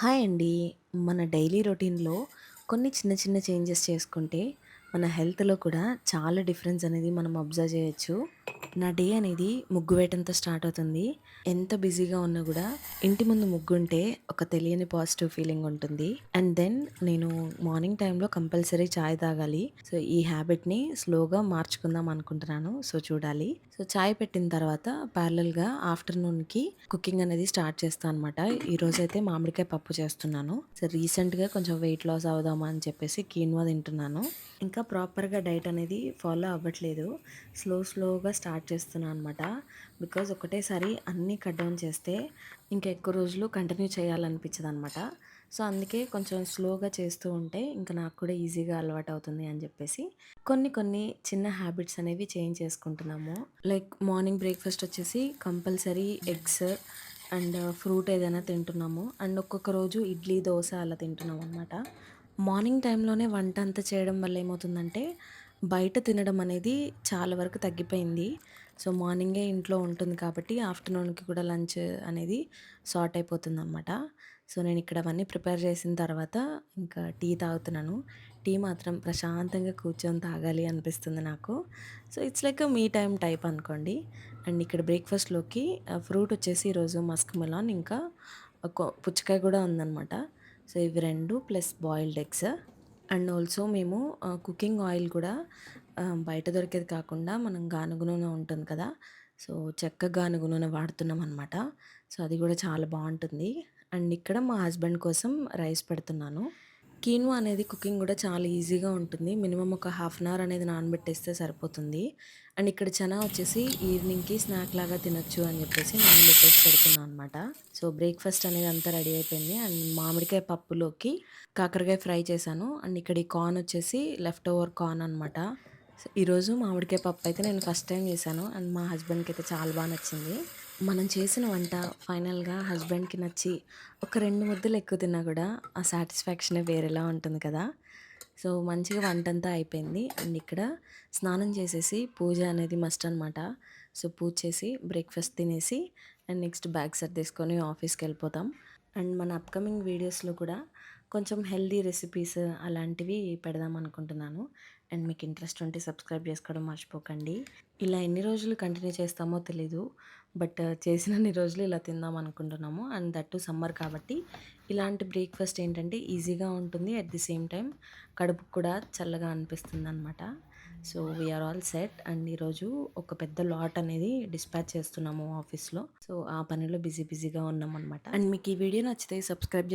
Hi అండి. మన daily రొటీన్‌లో కొన్ని చిన్న చిన్న చేంజెస్ చేసుకుంటే మన హెల్త్‌లో కూడా చాలా డిఫరెన్స్ అనేది మనం అబ్జర్వ్ చేయొచ్చు. నా డే అనేది ముగ్గు వేయటంతో స్టార్ట్ అవుతుంది. ఎంత బిజీగా ఉన్నా గూడా ఇంటి ముందు ముగ్గుంటే ఒక తెలియని పాజిటివ్ ఫీలింగ్ ఉంటుంది. అండ్ దెన్ నేను మార్నింగ్ టైమ్‌లో కంపల్సరీ చాయ్ తాగాలి. సో, ఈ హ్యాబిట్‌ని స్లోగా మార్చుకుందాం అనుకుంటున్నాను. సో, చూడాలి. సో, చాయ్ పెట్టిన తర్వాత ప్యారలెల్‌గా ఆఫ్టర్‌నూన్‌కి కుకింగ్ అనేది స్టార్ట్ చేస్తా అనమాట. ఈరోజైతే మామిడికాయ పప్పు చేస్తున్నాను. సో, రీసెంట్‌గా కొంచెం వెయిట్ లాస్ అవుదామా అని చెప్పేసి కీన్వా తింటున్నాను. ఇంకా ప్రాపర్‌గా డైట్ అనేది ఫాలో అవ్వట్లేదు. స్లోగా స్టార్ట్ చేస్తున్నా అనమాట. బికాజ్ ఒకటేసారి అన్నీ కట్ డౌన్ చేస్తే ఇంకా ఎక్కువ రోజులు కంటిన్యూ చేయాలనిపించదనమాట. సో, అందుకే కొంచెం స్లోగా చేస్తూ ఉంటే ఇంకా నాకు కూడా ఈజీగా అలవాటవుతుంది అని చెప్పేసి కొన్ని చిన్న హ్యాబిట్స్ అనేవి చేంజ్ చేసుకుంటున్నాము. లైక్ మార్నింగ్ బ్రేక్‌ఫాస్ట్ వచ్చేసి కంపల్సరీ ఎగ్స్ అండ్ ఫ్రూట్ ఏదైనా తింటున్నాము. అండ్ ఒక్కొక్క రోజు ఇడ్లీ, దోస అలా తింటున్నామనమాట. మార్నింగ్ టైంలోనే వంట అంతా చేయడం వల్ల ఏమవుతుందంటే, బయట తినడం అనేది చాలా వరకు తగ్గిపోయింది. సో, మార్నింగే ఇంట్లో ఉంటుంది కాబట్టి ఆఫ్టర్‌నూన్‌కి కూడా లంచ్ అనేది సార్ట్ అయిపోతుందనమాట. సో, నేనిక్కడ అవన్నీ ప్రిపేర్ చేసిన తర్వాత ఇంకా టీ తాగుతున్నాను. టీ మాత్రం ప్రశాంతంగా కూర్చొని తాగాలి అనిపిస్తుంది నాకు. So, it's like me time type అనుకోండి. అండ్ ఇక్కడ బ్రేక్‌ఫాస్ట్‌లోకి ఫ్రూట్ వచ్చేసి ఈరోజు మస్క్ మెలాన్ ఇంకా పుచ్చకాయ కూడా ఉందనమాట. సో, ఇవి 2 plus boiled eggs. And also మేము కుకింగ్ ఆయిల్ కూడా బయట దొరికేది కాకుండా మనం గానుగ నూనె ఉంటుంది కదా! సో, చెక్క గానుగ నూనె వాడుతున్నామనమాట. సో, అది కూడా చాలా బావుంటుంది. అండ్ ఇక్కడ మా హస్బెండ్ కోసం రైస్ పెడుతున్నాను. కీన్వా అనేది కుకింగ్ గూడా చాలా ఈజీగా ఉంటుంది. మినిమమ్ ఒక హాఫ్ అన్ అవర్ అనేది నానబెట్టేస్తే సరిపోతుంది. అండ్ ఇక్కడ చనా వచ్చేసి ఈవినింగ్‌కి స్నాక్ లాగా తినొచ్చు అని జెప్పేసి నానబెట్టేసి పెడుతున్నా అనమాట. సో, బ్రేక్‌ఫాస్ట్ అనేది అంతా రెడీ అయిపోయింది. అండ్ మామిడికాయ పప్పులోకి కాకరకాయ ఫ్రై చేశాను. అండ్ ఇక్కడ ఈ కార్న్ వచ్చేసి లెఫ్ట్ ఓవర్ కార్న్ అనమాట. సో, ఈరోజు మామిడికాయ పప్పు అయితే నేను ఫస్ట్ టైమ్ చేశాను. అండ్ మా హస్బెండ్‌కయితే చాలా బా నచ్చింది. మనం చేసిన వంట ఫైనల్‌గా హస్బెండ్‌కి నచ్చి ఒక 2 ముద్దలు ఎక్కువ తిన్నా గూడా ఆ సాటిస్ఫాక్షనే వేరేలా ఉంటుంది కదా! సో, మంచిగా వంటంతా అయిపోయింది. అండ్ ఇక్కడ స్నానం చేసేసి పూజ అనేది మస్ట్ అనమాట. సో, పూజ చేసి బ్రేక్‌ఫాస్ట్ తినేసి అండ్ నెక్స్ట్ బ్యాగ్ సర్దేసుకొని ఆఫీస్‌కెళ్ళిపోతాం. అండ్ మన అప్‌కమింగ్ వీడియోస్‌లో కూడా కొంచెం హెల్తీ రెసిపీస్ అలాంటివి పెడదాం అనుకుంటున్నాను. అండ్ మీకు ఇంట్రెస్ట్ ఉంటే సబ్స్క్రైబ్ చేసుకోవడం మర్చిపోకండి. ఇలా ఎన్ని రోజులు కంటిన్యూ చేస్తామో తెలీదు. బట్ చేసినన్ని రోజులు ఇలా తిందాం అనుకుంటున్నాము. అండ్ దట్ టూ సమ్మర్ కాబట్టి ఇలాంటి బ్రేక్‌ఫాస్ట్ ఏంటంటే ఈజీగా ఉంటుంది. అట్ ది సేమ్ టైమ్ కడుపుకి కూడా చల్లగా అనిపిస్తుందనమాట. So, we are all set. And ఈరోజు ఒక పెద్ద లాట్ అనేది డిస్పాచ్ చేస్తున్నాము ఆఫీస్‌లో. సో, ఆ పనిలో బిజీగా ఉన్నామనమాట. అండ్ మీకు ఈ వీడియో నచ్చితే సబ్స్క్రైబ్